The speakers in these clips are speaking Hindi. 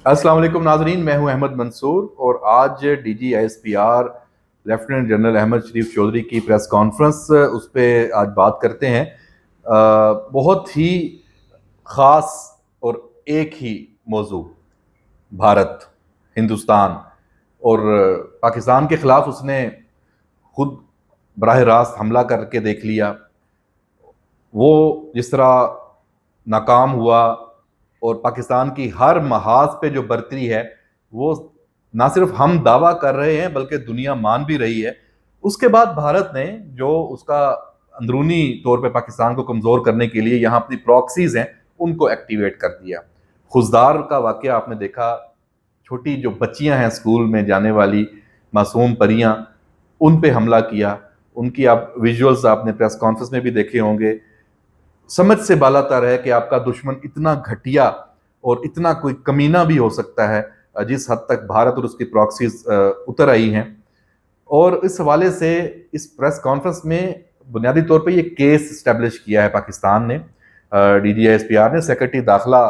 अस्सलाम वालेकुम नाजरीन, मैं हूं अहमद मंसूर और आज DGISPR लेफ्टिनेंट जनरल अहमद शरीफ चौधरी की प्रेस कॉन्फ्रेंस उस पर आज बात करते हैं। बहुत ही ख़ास और एक ही मौजू, भारत, हिंदुस्तान और पाकिस्तान के ख़िलाफ़ उसने खुद बराह रास्त हमला करके देख लिया। वो जिस तरह नाकाम हुआ और पाकिस्तान की हर महाज पे जो बरतरी है वो ना सिर्फ हम दावा कर रहे हैं बल्कि दुनिया मान भी रही है। उसके बाद भारत ने जो उसका अंदरूनी तौर पे पाकिस्तान को कमज़ोर करने के लिए यहाँ अपनी प्रॉक्सीज हैं उनको एक्टिवेट कर दिया। खुजदार का वाकया आपने देखा, छोटी जो बच्चियां हैं स्कूल में जाने वाली मासूम परियां, उन पे हमला किया। उनकी आप विजुअल्स आपने प्रेस कॉन्फ्रेंस में भी देखे होंगे। समझ से बालातर है कि आपका दुश्मन इतना घटिया और इतना कोई कमीना भी हो सकता है, जिस हद तक भारत और उसकी प्रॉक्सीज उतर आई हैं। और इस हवाले से इस प्रेस कॉन्फ्रेंस में बुनियादी तौर पे ये केस स्टैब्लिश किया है पाकिस्तान ने। DGISPR ने, सेक्रेटरी दाखिला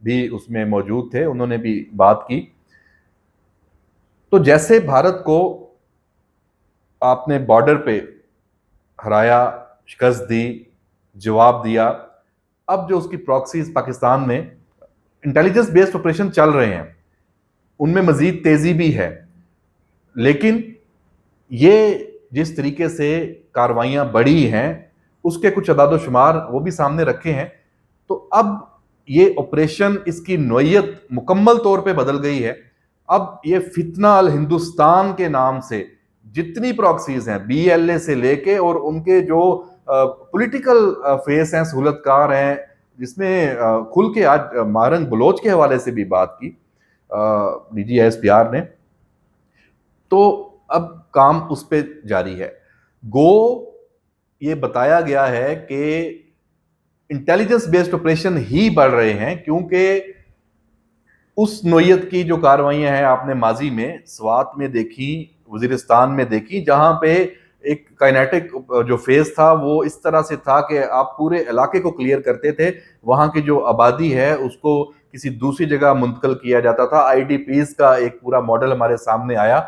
भी उसमें मौजूद थे, उन्होंने भी बात की। तो जैसे भारत को आपने बॉर्डर पे हराया, शिकस्त दी, जवाब दिया, अब जो उसकी प्रॉक्सीज पाकिस्तान में इंटेलिजेंस बेस्ड ऑपरेशन चल रहे हैं उनमें मजीद तेजी भी है। लेकिन ये जिस तरीके से कार्रवाइयां बढ़ी हैं उसके कुछ अदाद शुमार वो भी सामने रखे हैं। तो अब ये ऑपरेशन, इसकी नोयत मुकम्मल तौर पे बदल गई है। अब ये फितना अल हिंदुस्तान के नाम से जितनी प्रॉक्सीज हैं, BLA से लेके और उनके जो पॉलिटिकल फेस हैं, सहूलतकार हैं, जिसमें खुल के आज मारंग बलोच के हवाले से भी बात की DGISPR ने। तो अब काम उस पर जारी है। गो ये बताया गया है कि इंटेलिजेंस बेस्ड ऑपरेशन ही बढ़ रहे हैं, क्योंकि उस नोयत की जो कार्रवाइयां हैं आपने माजी में स्वात में देखी, वजीरिस्तान में देखी, जहां पे एक काइनेटिक जो फेज था वो इस तरह से था कि आप पूरे इलाके को क्लियर करते थे, वहां की जो आबादी है उसको किसी दूसरी जगह मुंतकिल किया जाता था। IDPs का एक पूरा मॉडल हमारे सामने आया।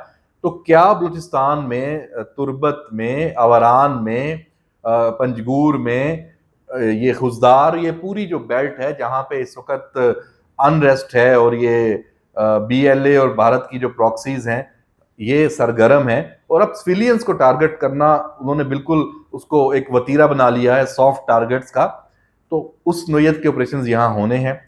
तो क्या बलूचिस्तान में, तुर्बत में, आवारान में, पंजगूर में, ये खुजदार, ये पूरी जो बेल्ट है जहां पे इस वक्त अनरेस्ट है और ये BLA और भारत की जो प्रॉक्सीज हैं ये सरगर्म है, और अब सिविलियंस को टारगेट करना उन्होंने बिल्कुल उसको एक वतीरा बना लिया है, सॉफ्ट टारगेट्स का। तो उस नोयत के ऑपरेशंस यहाँ होने हैं,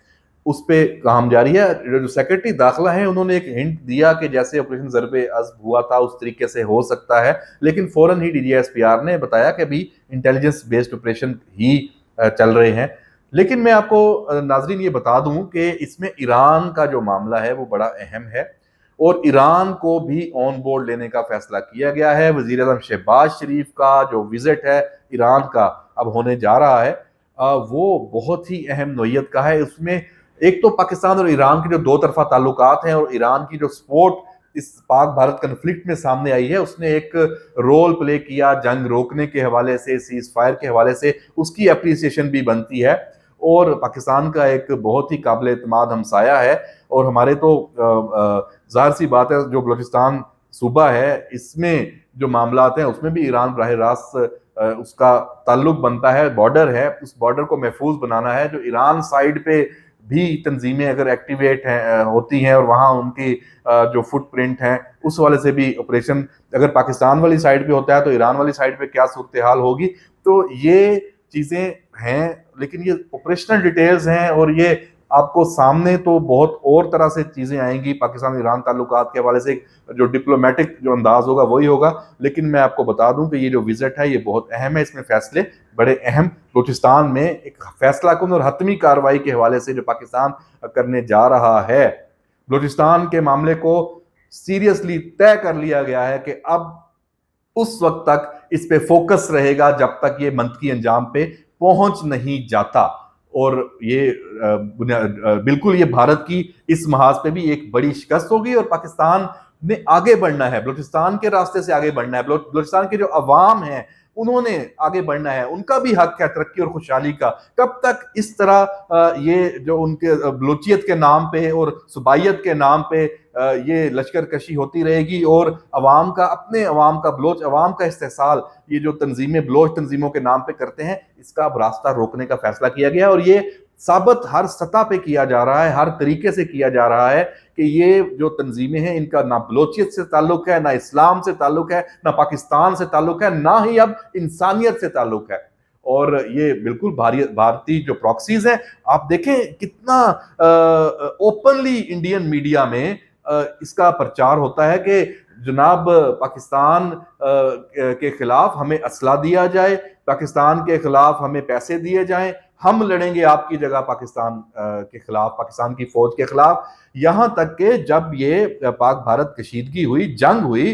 उस पर काम जारी है। जो सेक्रेटरी दाखिला है उन्होंने एक हिंट दिया कि जैसे ऑपरेशन ज़रबे अज़्ब हुआ था उस तरीके से हो सकता है, लेकिन फौरन ही DGISPR ने बताया कि अभी इंटेलिजेंस बेस्ड ऑपरेशन ही चल रहे हैं। लेकिन मैं आपको नाजरीन ये बता दूं कि इसमें ईरान का जो मामला है वो बड़ा अहम है, और ईरान को भी ऑन बोर्ड लेने का फैसला किया गया है। वजीर आज़म शहबाज शरीफ का जो विजिट है ईरान का अब होने जा रहा है, वो बहुत ही अहम नोयत का है। उसमें एक तो पाकिस्तान और ईरान के जो दो तरफा ताल्लुकात हैं और ईरान की जो सपोर्ट इस पाक भारत कन्फ्लिक्ट में सामने आई है, उसने एक रोल प्ले किया जंग रोकने के हवाले से, सीज फायर के हवाले से, उसकी अप्रिसिएशन भी बनती है। और पाकिस्तान का एक बहुत ही काबिल एतमाद हमसाया है, और हमारे तो जाहिर सी बात है जो बलूचिस्तान सूबा है इसमें जो मामलात हैं उसमें भी ईरान बराह रास्त उसका ताल्लुक बनता है, बॉर्डर है, उस बॉर्डर को महफूज बनाना है। जो ईरान साइड पे भी तंजीमें अगर एक्टिवेट हैं, होती हैं, और वहाँ उनकी जो फुटप्रिंट हैं उस वाले से भी ऑपरेशन अगर पाकिस्तान वाली साइड पे होता है तो ईरान वाली साइड पे क्या सूरत हाल होगी। तो ये चीज़ें हैं, लेकिन ये ऑपरेशनल डिटेल्स हैं, और ये आपको सामने तो बहुत और तरह से चीज़ें आएंगी पाकिस्तान ईरान ताल्लुकात के हवाले से। जो डिप्लोमेटिक जो अंदाज होगा वही होगा। लेकिन मैं आपको बता दूं कि ये जो विजिट है ये बहुत अहम है, इसमें फैसले बड़े अहम बलूचिस्तान में एक फैसला कुन और हतमी कार्रवाई के हवाले से जो पाकिस्तान करने जा रहा है। बलूचिस्तान के मामले को सीरियसली तय कर लिया गया है कि अब उस वक्त तक इस पे फोकस रहेगा जब तक ये मंतकी अंजाम पे पहुंच नहीं जाता। और ये बिल्कुल ये भारत की इस महाज पे भी एक बड़ी शिकस्त होगी, और पाकिस्तान ने आगे बढ़ना है, बलूचिस्तान के रास्ते से आगे बढ़ना है। बलूचिस्तान के जो अवाम हैं उन्होंने आगे बढ़ना है, उनका भी हक है तरक्की और खुशहाली का। कब तक इस तरह ये जो उनके बलोचियत के नाम पे और सुबाइयत के नाम पे ये लश्कर कशी होती रहेगी और अवाम का, अपने अवाम का, बलोच अवाम का इस्तेहसाल ये जो तंजीमें बलोच तंजीमों के नाम पे करते हैं, इसका अब रास्ता रोकने का फैसला किया गया। और ये साबित हर सतह पे किया जा रहा है, हर तरीके से किया जा रहा है कि ये जो तंजीमें हैं इनका ना बलोचियत से ताल्लुक है, ना इस्लाम से ताल्लुक है, ना पाकिस्तान से ताल्लुक है, ना ही अब इंसानियत से ताल्लुक है। और ये बिल्कुल भारतीय जो प्रॉक्सीज हैं, आप देखें कितना ओपनली इंडियन मीडिया में इसका प्रचार होता है कि जनाब पाकिस्तान के खिलाफ हमें असला दिया जाए, पाकिस्तान के खिलाफ हमें पैसे दिए जाएं, हम लड़ेंगे आपकी जगह पाकिस्तान के खिलाफ, पाकिस्तान की फौज के खिलाफ। यहां तक कि जब ये पाक भारत कशीदगी हुई, जंग हुई,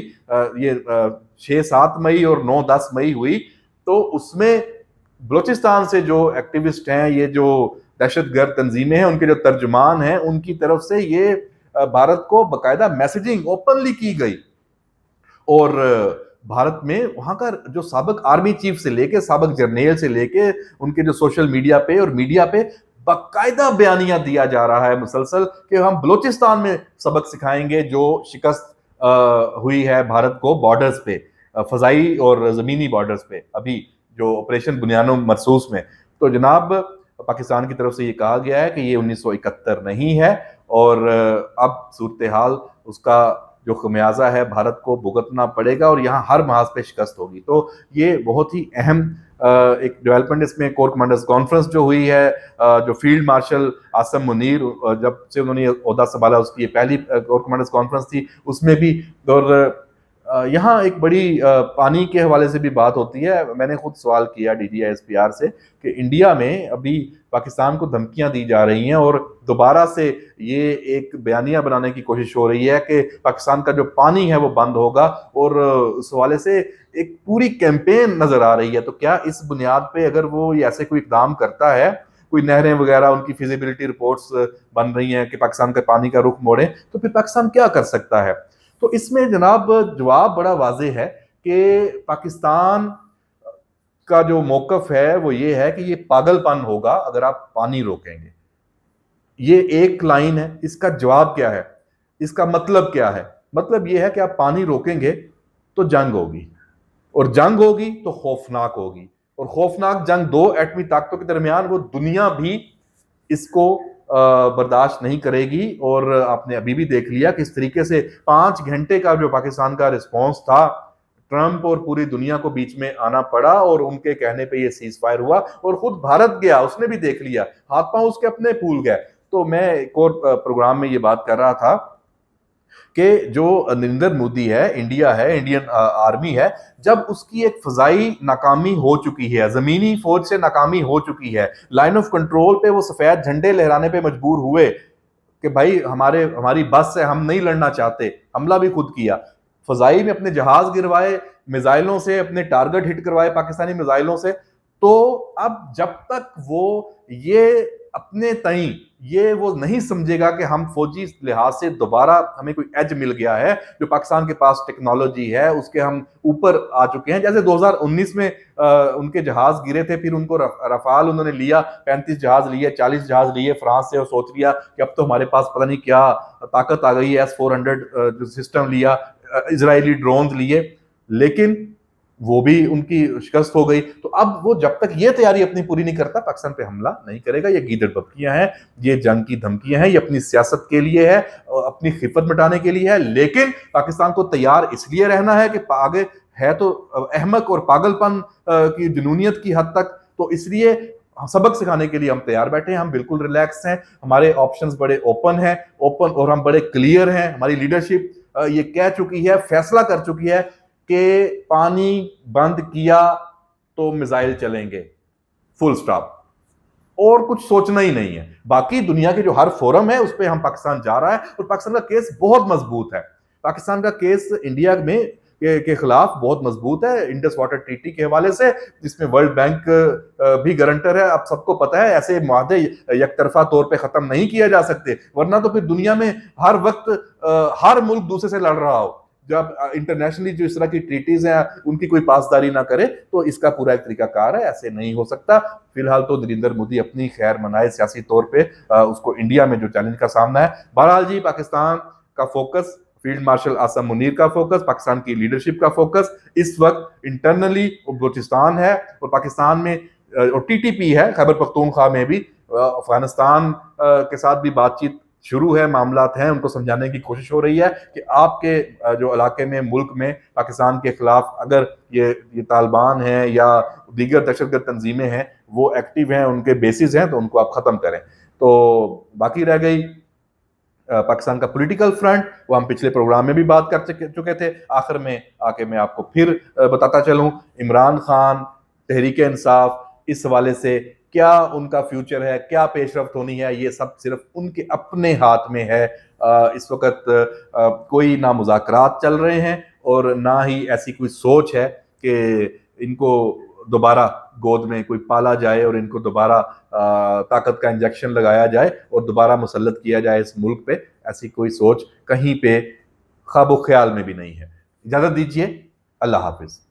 ये 6-7 मई और 9-10 मई हुई, तो उसमें बलूचिस्तान से जो एक्टिविस्ट हैं, ये जो दहशतगर्द तंजीमें हैं, उनके जो तर्जुमान हैं, उनकी तरफ से ये भारत को बाकायदा मैसेजिंग ओपनली की गई। और भारत में वहां का जो साबिक आर्मी चीफ से लेके साबिक जर्नेल से लेके उनके जो सोशल मीडिया पे और मीडिया पे बाकायदा बयानियां दिया जा रहा है मुसलसल कि हम बलूचिस्तान में सबक सिखाएंगे जो शिकस्त हुई है भारत को बॉर्डर्स पे, फजाई और जमीनी बॉर्डर्स पे, अभी जो ऑपरेशन बुनियानो मरसूस में। तो जनाब पाकिस्तान की तरफ से ये कहा गया है कि ये 1971 नहीं है और अब सूरत हाल उसका जो खमियाजा है भारत को भुगतना पड़ेगा और यहाँ हर महाज पे शिकस्त होगी। तो ये बहुत ही अहम एक डेवलपमेंट इसमें कोर कमांडर्स कॉन्फ्रेंस जो हुई है, जो फील्ड मार्शल आसम मुनीर जब से उन्होंने ओहदा संभाला उसकी ये पहली कोर कमांडर्स कॉन्फ्रेंस थी, उसमें भी। और यहाँ एक बड़ी पानी के हवाले से भी बात होती है। मैंने खुद सवाल किया DGISPR से कि इंडिया में अभी पाकिस्तान को धमकियां दी जा रही हैं और दोबारा से ये एक बयानिया बनाने की कोशिश हो रही है कि पाकिस्तान का जो पानी है वो बंद होगा, और उस हवाले से एक पूरी कैंपेन नजर आ रही है। तो क्या इस बुनियाद पे अगर वो ऐसे कोई इकदाम करता है, कोई नहरें वगैरह उनकी फिजिबिलिटी रिपोर्ट्स बन रही हैं कि पाकिस्तान का पानी का रुख मोड़े, तो फिर पाकिस्तान क्या कर सकता है? तो इसमें जनाब जवाब बड़ा वाज़ेह है कि पाकिस्तान का जो मौकफ है वो ये है कि ये पागलपन होगा अगर आप पानी रोकेंगे। ये एक लाइन है। इसका जवाब क्या है, इसका मतलब क्या है? मतलब ये है कि आप पानी रोकेंगे तो जंग होगी, और जंग होगी तो खौफनाक होगी, और खौफनाक जंग दो एटमी ताकतों के दरमियान, वो दुनिया भी इसको बर्दाश्त नहीं करेगी। और आपने अभी भी देख लिया किस तरीके से 5 घंटे का जो पाकिस्तान का रिस्पॉन्स था, ट्रंप और पूरी दुनिया को बीच में आना पड़ा और उनके कहने पे ये सीज फायर हुआ, और खुद भारत गया, उसने भी देख लिया, हाथ पांव उसके अपने फूल गए। तो मैं एक और प्रोग्राम में ये बात कर रहा था कि जो नरेंद्र मोदी है, इंडिया है, इंडियन आर्मी है, जब उसकी एक फजाई नाकामी हो चुकी है, जमीनी फौज से नाकामी हो चुकी है, लाइन ऑफ कंट्रोल पे वो सफेद झंडे लहराने पे मजबूर हुए कि भाई हमारी बस से, हम नहीं लड़ना चाहते, हमला भी खुद किया, फजाई में अपने जहाज गिरवाए, मिसाइलों से अपने टारगेट हिट करवाए पाकिस्तानी मिसाइलों से। तो अब जब तक वो ये अपने तई ये वो नहीं समझेगा कि हम फौजी लिहाज से दोबारा हमें कोई एज मिल गया है, जो पाकिस्तान के पास टेक्नोलॉजी है उसके हम ऊपर आ चुके हैं, जैसे 2019 में उनके जहाज गिरे थे, फिर उनको रफाल उन्होंने लिया, 35 जहाज लिए, 40 जहाज लिए फ्रांस से, और सोच लिया कि अब तो हमारे पास पता नहीं क्या ताकत आ गई है, S-400 जो सिस्टम लिया, इजरायली ड्रोन लिए, लेकिन वो भी उनकी शिकस्त हो गई। तो अब वो जब तक ये तैयारी अपनी पूरी नहीं करता, पाकिस्तान पे हमला नहीं करेगा। ये गीदड़ बकरियां हैं, ये जंग की धमकियां हैं, ये अपनी सियासत के लिए है, अपनी खिफत मिटाने के लिए है। लेकिन पाकिस्तान को तैयार इसलिए रहना है कि आगे है तो अहमक और पागलपन की जुनूनियत की हद तक, तो इसलिए सबक सिखाने के लिए हम तैयार बैठे हैं, हम बिल्कुल रिलैक्स हैं, हमारे ऑप्शंस बड़े ओपन हैं, और हम बड़े क्लियर हैं। हमारी लीडरशिप ये कह चुकी है, फैसला कर चुकी है कि पानी बंद किया तो मिसाइल चलेंगे, फुल स्टॉप, और कुछ सोचना ही नहीं है। बाकी दुनिया के जो हर फोरम है उस पर हम पाकिस्तान जा रहा है, और पाकिस्तान का केस बहुत मजबूत है। पाकिस्तान का केस इंडिया में के खिलाफ बहुत मजबूत है, इंडस वाटर ट्रीटी के हवाले से, जिसमें वर्ल्ड बैंक भी गारंटर है। अब सबको पता है ऐसे मुआहदे एक तरफा तौर पे खत्म नहीं किया जा सकते, वरना तो फिर दुनिया में हर वक्त हर मुल्क दूसरे से लड़ रहा हो। जब इंटरनेशनली जो इस तरह की ट्रीटीज हैं उनकी कोई पासदारी ना करे, तो इसका पूरा एक तरीकाकार है, ऐसे नहीं हो सकता। फिलहाल तो नरेंद्र मोदी अपनी खैर मनाए सियासी तौर पे उसको इंडिया में जो चैलेंज का सामना है। बहरहाल जी, पाकिस्तान का focus, field marshal Asim Munir का फोकस, पाकिस्तान की लीडरशिप का फोकस इस वक्त इंटरनली बलूचिस्तान है, और पाकिस्तान में और टीटीपी है, खैबर पख्तूनख्वा में भी अफगानिस्तान के साथ भी बातचीत शुरू है, मामलात हैं, उनको समझाने की कोशिश हो रही है कि आपके जो इलाके में, मुल्क में पाकिस्तान के खिलाफ अगर ये तालिबान हैं या दीगर दहशतगर्द तंजीमें हैं वो एक्टिव हैं, उनके बेसिस हैं, तो उनको आप ख़त्म करें। तो बाकी रह गई पाकिस्तान का पॉलिटिकल फ्रंट, वो हम पिछले प्रोग्राम में भी बात कर चुके थे। आखिर में आके मैं आपको फिर बताता चलूं, इमरान खान, तहरीक इंसाफ, इस हवाले से क्या उनका फ्यूचर है, क्या पेशरफ्त होनी है, ये सब सिर्फ उनके अपने हाथ में है। इस वक्त कोई ना मुज़ाकरात चल रहे हैं और ना ही ऐसी कोई सोच है कि इनको दोबारा गोद में कोई पाला जाए और इनको दोबारा ताकत का इंजेक्शन लगाया जाए और दोबारा मुसल्लत किया जाए इस मुल्क पे। ऐसी कोई सोच कहीं पे ख्वाबो ख्याल में भी नहीं है। इजाज़त दीजिए, अल्लाह हाफिज़।